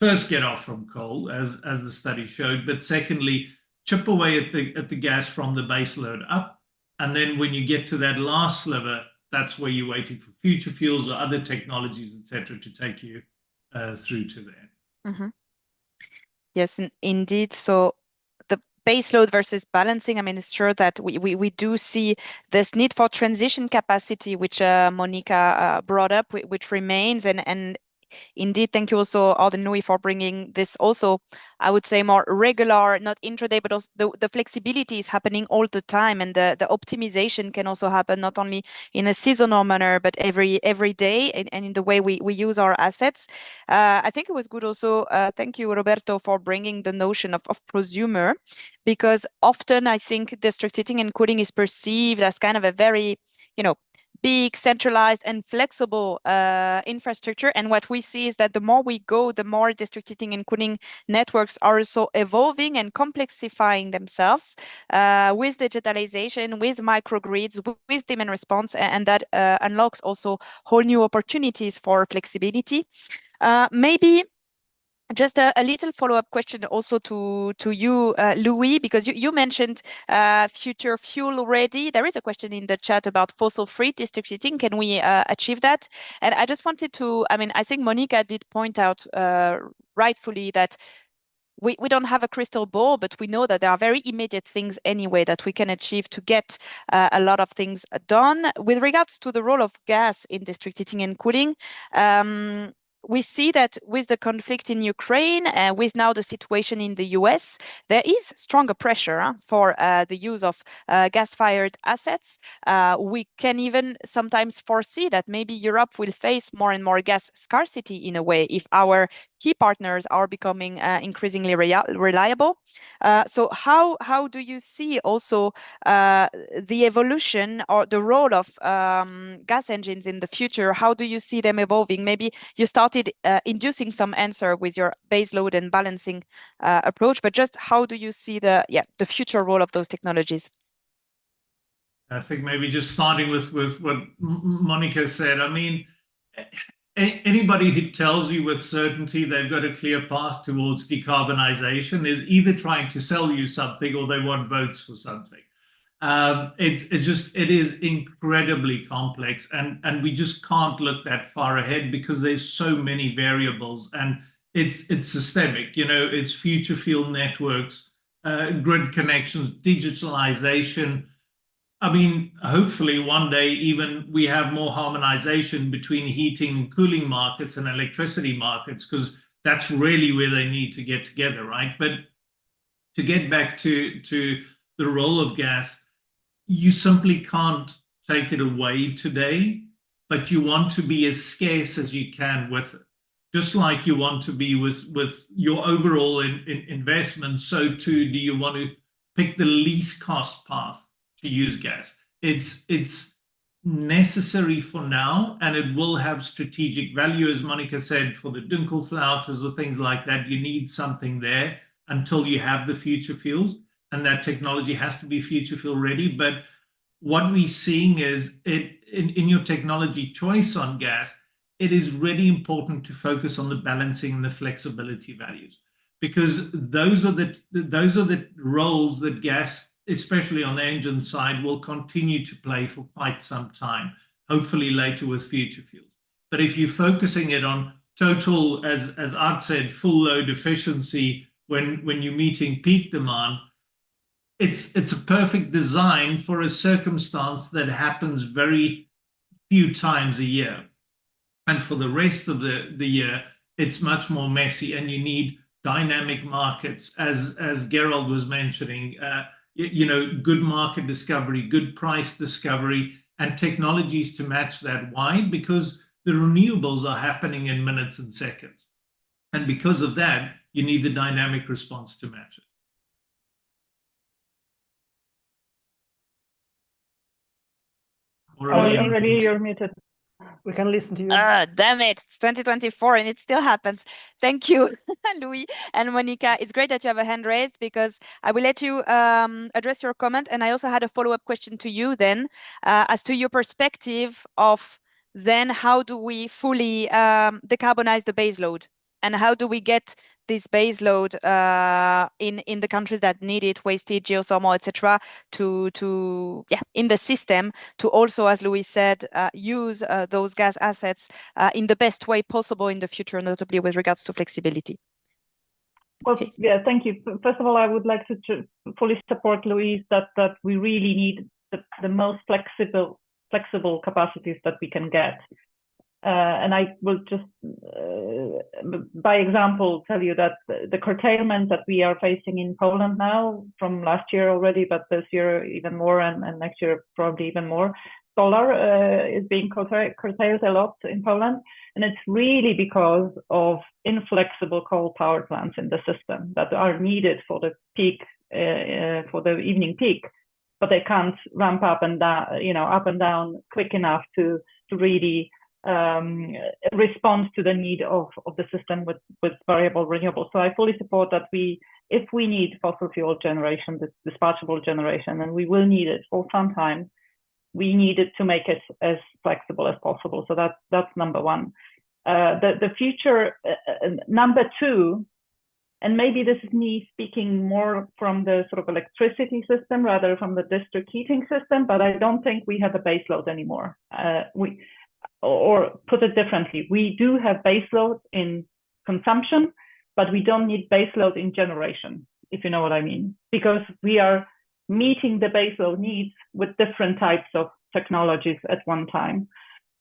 first get off from coal, as the study showed, but secondly, chip away at the gas from the base load up. And then when you get to that last sliver, that's where you're waiting for future fuels or other technologies, etc., to take you through to there. Mm-hmm. Yes, indeed. So the baseload versus balancing, I mean, it's sure that we do see this need for transition capacity, which Monica brought up, which remains. And indeed, thank you also, Aurélie, for bringing this also, I would say, more regular, not intraday, but also the flexibility is happening all the time. And the optimization can also happen not only in a seasonal manner, but every day and in the way we use our assets. I think it was good also, thank you, Roberto, for bringing the notion of prosumer, because often I think district heating and cooling is perceived as kind of a very, big, centralized, and flexible infrastructure. And what we see is that the more we go, the more district heating and cooling networks are also evolving and complexifying themselves with digitalization, with microgrids, with demand response, and that unlocks also whole new opportunities for flexibility. Maybe just a little follow-up question also to you, Louis, because you mentioned future fuel ready. There is a question in the chat about fossil-free district heating. Can we achieve that? And I just wanted to, I mean, I think Monica did point out rightfully that we don't have a crystal ball, but we know that there are very immediate things anyway that we can achieve to get a lot of things done. With regards to the role of gas in district heating and cooling, we see that with the conflict in Ukraine, with now the situation in the US, there is stronger pressure for the use of gas-fired assets. We can even sometimes foresee that maybe Europe will face more and more gas scarcity in a way if our key partners are becoming increasingly reliable. So how do you see also the evolution or the role of gas engines in the future? How do you see them evolving? Maybe you started started inducing some answer with your base load and balancing approach, but just how do you see the future role of those technologies? I think maybe just starting with what Monica said. I mean, anybody who tells you with certainty they've got a clear path towards decarbonization is either trying to sell you something or they want votes for something. It is incredibly complex, and we just can't look that far ahead because there's so many variables, and it's systemic. You know, it's future fuel networks, grid connections, digitalization. I mean, hopefully one day even we have more harmonization between heating and cooling markets and electricity markets, because that's really where they need to get together, right? But to get back to the role of gas, you simply can't take it away today, but you want to be as scarce as you can with it. Just like you want to be with your overall investment, so too do you want to pick the least cost path to use gas. It's necessary for now, and it will have strategic value, as Monica said, for the Dunkelflauters or things like that. You need something there until you have the future fuels, and that technology has to be future fuel ready. But what we're seeing is in your technology choice on gas, it is really important to focus on the balancing and the flexibility values, because those are the roles that gas, especially on the engine side, will continue to play for quite some time, hopefully later with future fuels. But if you're focusing it on total, as Art said, full load efficiency when you're meeting peak demand, it's a perfect design for a circumstance that happens very few times a year. And for the rest of the year, it's much more messy, and you need dynamic markets, as Gerald was mentioning, you know, good market discovery, good price discovery, and technologies to match that. Why? Because the renewables are happening in minutes and seconds. And because of that, you need the dynamic response to match it. Aurélie, you're muted. We can listen to you. Damn it, it's 2024 and it still happens. Thank you, Louis and Monica. It's great that you have a hand raised, because I will let you address your comment. And I also had a follow-up question to you then, as to your perspective of then how do we fully decarbonize the baseload, and how do we get this baseload in the countries that need it, wasted, geothermal, etc., to in the system, to also, as Louis said, use those gas assets in the best way possible in the future, notably with regards to flexibility. Well, yeah, thank you. First of all, I would like to fully support Louise that we really need the most flexible capacities that we can get. And I will just, by example, tell you that the curtailment that we are facing in Poland now, from last year already, but this year even more, and next year probably even more, solar is being curtailed a lot in Poland. And it's really because of inflexible coal power plants in the system that are needed for the peak, for the evening peak, but they can't ramp up and down quick enough to really respond to the need of the system with variable renewables. So I fully support that if we need fossil fuel generation, this dispatchable generation, and we will need it for some time, we need it to make it as flexible as possible. So that's number one. The future, number two, and maybe this is me speaking more from the sort of electricity system rather from the district heating system, but I don't think we have a baseload anymore. Or put it differently, we do have baseload in consumption, but we don't need baseload in generation, if you know what I mean, because we are meeting the baseload needs with different types of technologies at one time.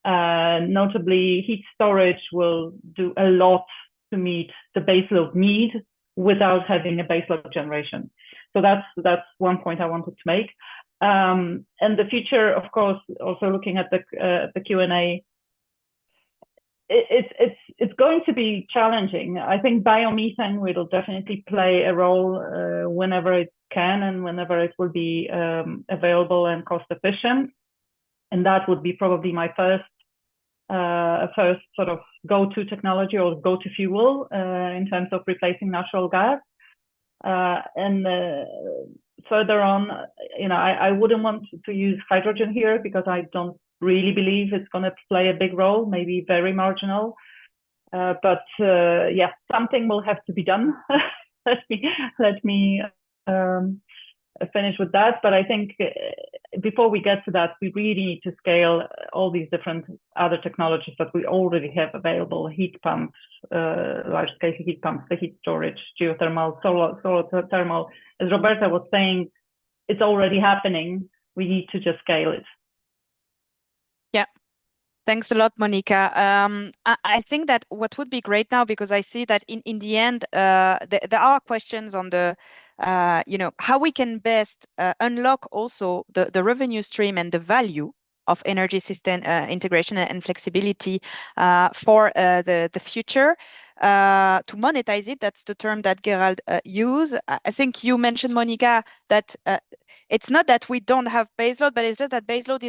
Notably, heat storage will do a lot to meet the baseload need without having a baseload generation. So that's one point I wanted to make. And the future, of course, also looking at the Q&A, it's going to be challenging. I think biomethane will definitely play a role whenever it can and whenever it will be available and cost efficient. And that would be probably my first first sort of go-to technology or go-to fuel in terms of replacing natural gas. And further on, I wouldn't want to use hydrogen here because I don't really believe it's going to play a big role, maybe very marginal. But yeah, something will have to be done. let me finish with that. But I think before we get to that, we really need to scale all these different other technologies that we already have available: heat pumps, large-scale heat pumps, the heat storage, geothermal, solar thermal. As Roberta was saying, it's already happening. We need to just scale it. Yeah. Thanks a lot, Monica. I think that what would be great now, because I see that in the end, there are questions on the, how we can best unlock also the revenue stream and the value of energy system integration and flexibility for the future. To monetize it, that's the term that Gerald used. I think you mentioned, Monica, that it's not that we don't have baseload, but it's just that baseload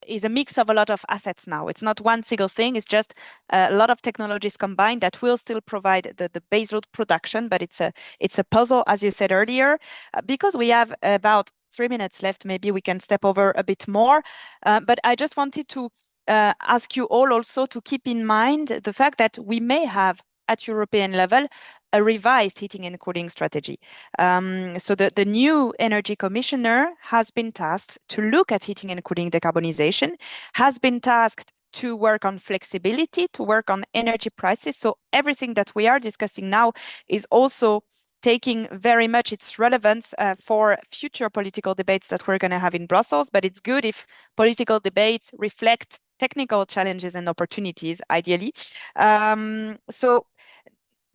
is a mix of a lot of assets now. It's not one single thing. It's just a lot of technologies combined that will still provide the baseload production, but it's a puzzle, as you said earlier. Because we have about 3 minutes left, maybe we can step over a bit more. But I just wanted to ask you all also to keep in mind the fact that we may have at European level a revised heating and cooling strategy. So the new energy commissioner has been tasked to look at heating and cooling decarbonization, has been tasked to work on flexibility, to work on energy prices. So everything that we are discussing now is also taking very much its relevance for future political debates that we're going to have in Brussels. But it's good if political debates reflect technical challenges and opportunities, ideally. So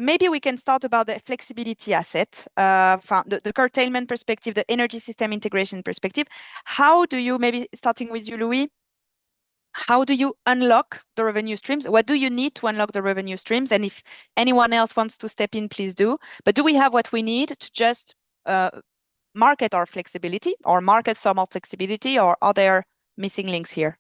maybe we can start about the flexibility asset, from the curtailment perspective, the energy system integration perspective. How do you, maybe starting with you, Louis, how do you unlock the revenue streams? What do you need to unlock the revenue streams? And if anyone else wants to step in, please do. But do we have what we need to just market our flexibility or market some of flexibility, or are there missing links here?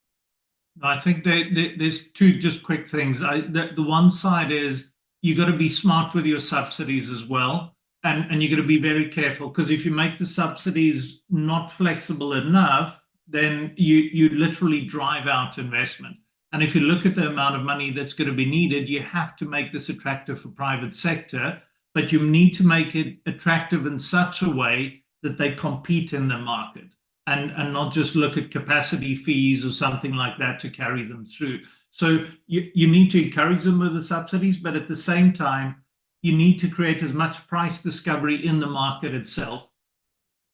I think there's two just quick things. The one side is you got to be smart with your subsidies as well. And you got to be very careful, because if you make the subsidies not flexible enough, then you literally drive out investment. And if you look at the amount of money that's going to be needed, you have to make this attractive for private sector, but you need to make it attractive in such a way that they compete in the market. And not just look at capacity fees or something like that to carry them through. So you need to encourage them with the subsidies, but at the same time, you need to create as much price discovery in the market itself.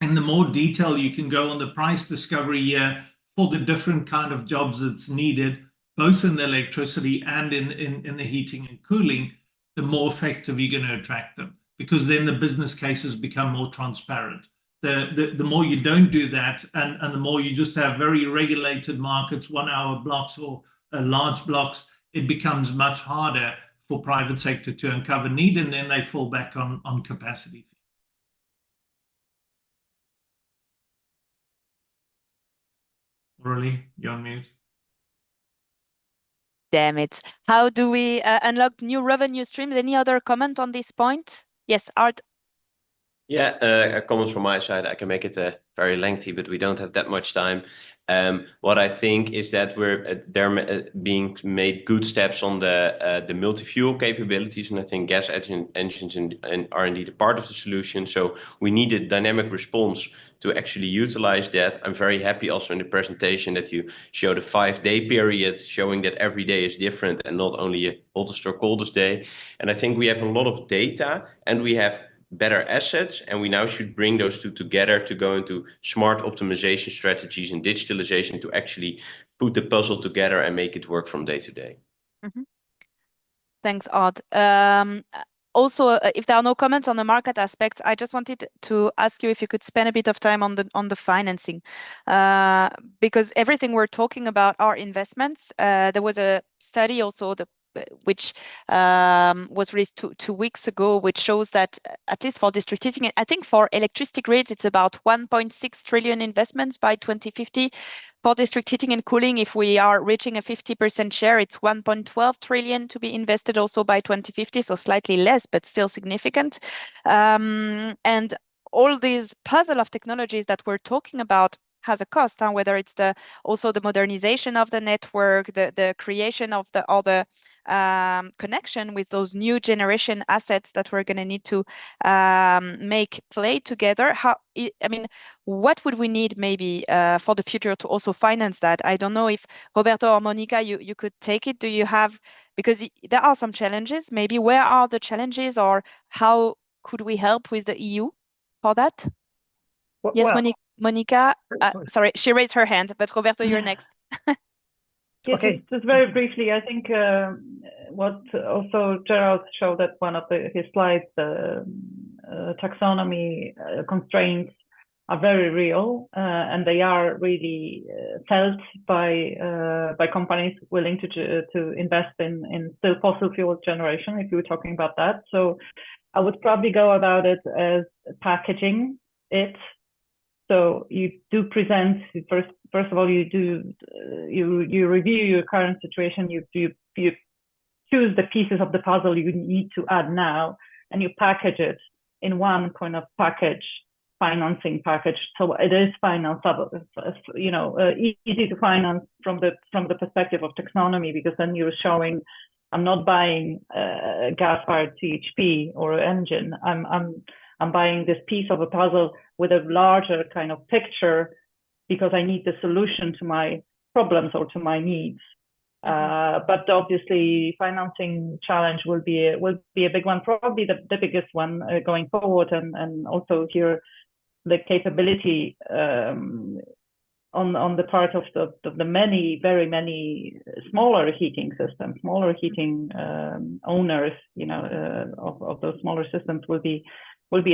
And the more detail you can go on the price discovery here for the different kind of jobs that's needed, both in the electricity and in the heating and cooling, the more effective you're going to attract them, because then the business cases become more transparent. The more you don't do that, and the more you just have very regulated markets, 1 hour blocks or large blocks, it becomes much harder for private sector to uncover need, and then they fall back on capacity. Aurélie, you're on mute. Damn it. How do we unlock new revenue streams? Any other comment on this point? Yes, Art. Yeah, a comment from my side. I can make it very lengthy, but we don't have that much time. What I think is that they're being made good steps on the multi-fuel capabilities, and I think gas engines are indeed a part of the solution. So we need a dynamic response to actually utilize that. I'm very happy also in the presentation that you showed a 5-day period, showing that every day is different and not only a hottest or coldest day. And I think we have a lot of data and we have better assets, and we now should bring those two together to go into smart optimization strategies and digitalization to actually put the puzzle together and make it work from day to day. Mm-hmm. Thanks, Art. Also, if there are no comments on the market aspects, I just wanted to ask you if you could spend a bit of time on the financing, because everything we're talking about are investments. There was a study also, the which was released two weeks ago, which shows that at least for district heating, I think for electricity grids, it's about 1.6 trillion investments by 2050. For district heating and cooling, if we are reaching a 50% share, it's 1.12 trillion to be invested also by 2050, so slightly less, but still significant. And all these puzzle of technologies that we're talking about has a cost, whether it's also the modernization of the network, the creation of the other connection with those new generation assets that we're going to need to make play together. What would we need maybe for the future to also finance that? I don't know if Roberto or Monica, you could take it. Do you have, because there are some challenges, maybe where are the challenges, or how could we help with the EU for that? Yes, Monica, sorry, she raised her hand, but Roberto, you're next. Yes, okay. Just very briefly, I think what also Gerald showed at one of his slides, the taxonomy constraints are very real, and they are really felt by companies willing to invest in still fossil fuel generation, if you were talking about that. So I would probably go about it as packaging it. So you do present first of all, you review your current situation, you choose the pieces of the puzzle you need to add now, and you package it in one kind of financing package. So it is financeable, easy to finance from the perspective of taxonomy, because then you're showing, I'm not buying a gas-fired CHP or engine. I'm buying this piece of a puzzle with a larger kind of picture, because I need the solution to my problems or to my needs. But obviously, financing challenge will be a big one, probably the biggest one going forward, and also here the capability on the part of the very many smaller heating systems, smaller heating owners, of those smaller systems will be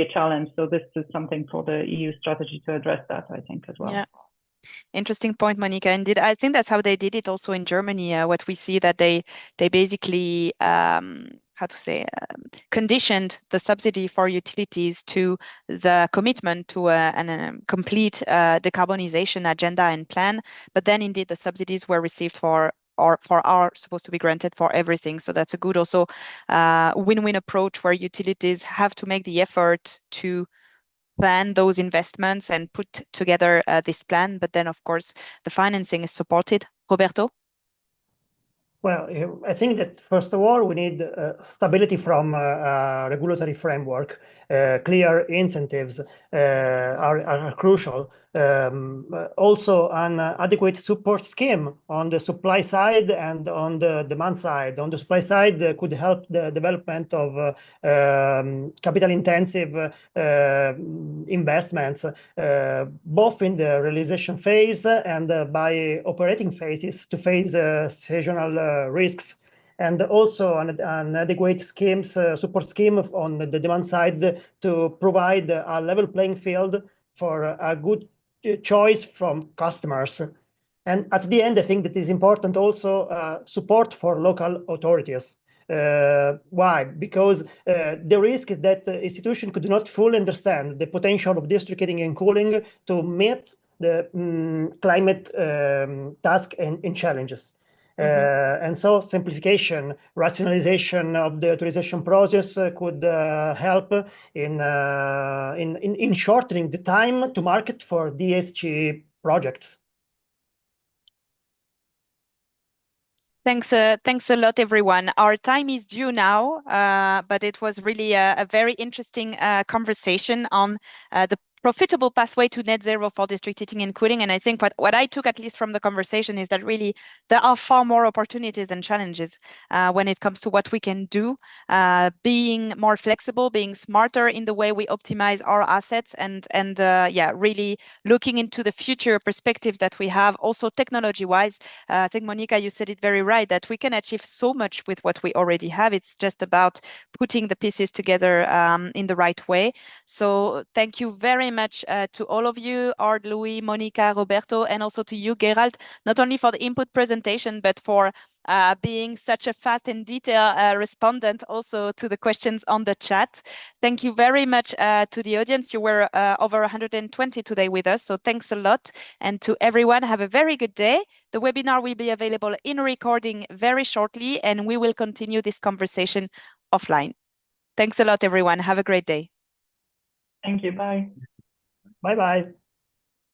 a challenge. So this is something for the EU strategy to address that, I think, as well. Yeah. Interesting point, Monica. Indeed, I think that's how they did it also in Germany. What we see that they basically conditioned the subsidy for utilities to the commitment to a complete decarbonization agenda and plan. But then indeed the subsidies were received are supposed to be granted for everything. So that's a good also win-win approach, where utilities have to make the effort to plan those investments and put together this plan. But then, of course, the financing is supported. Roberto? Well, I think that first of all, we need stability from a regulatory framework. Clear incentives are crucial. Also, an adequate support scheme on the supply side and on the demand side. On the supply side, could help the development of capital-intensive investments, both in the realization phase and by operating phases to face seasonal risks, and also an adequate support scheme on the demand side to provide a level playing field for a good choice from customers. And at the end, I think that is important also support for local authorities. Why? Because the risk that the institution could not fully understand the potential of district heating and cooling to meet the climate task and challenges. And so simplification, rationalization of the authorization process could help in shortening the time to market for DSG projects. Thanks a lot, everyone. Our time is due now, but it was really a very interesting conversation on the profitable pathway to net zero for district heating and cooling. And I think what I took at least from the conversation is that really there are far more opportunities than challenges when it comes to what we can do, being more flexible, being smarter in the way we optimize our assets, and really looking into the future perspective that we have, also technology-wise. I think, Monica, you said it very right, that we can achieve so much with what we already have. It's just about putting the pieces together in the right way. So thank you very very much to all of you, Ard, Louis, Monica, Roberto, and also to you, Gerald, not only for the input presentation, but for being such a fast and detailed respondent also to the questions on the chat. Thank you very much to the audience. You were over 120 today with us, so thanks a lot. And to everyone, have a very good day. The webinar will be available in recording very shortly, and we will continue this conversation offline. Thanks a lot, everyone. Have a great day. Thank you. Bye. Bye-bye.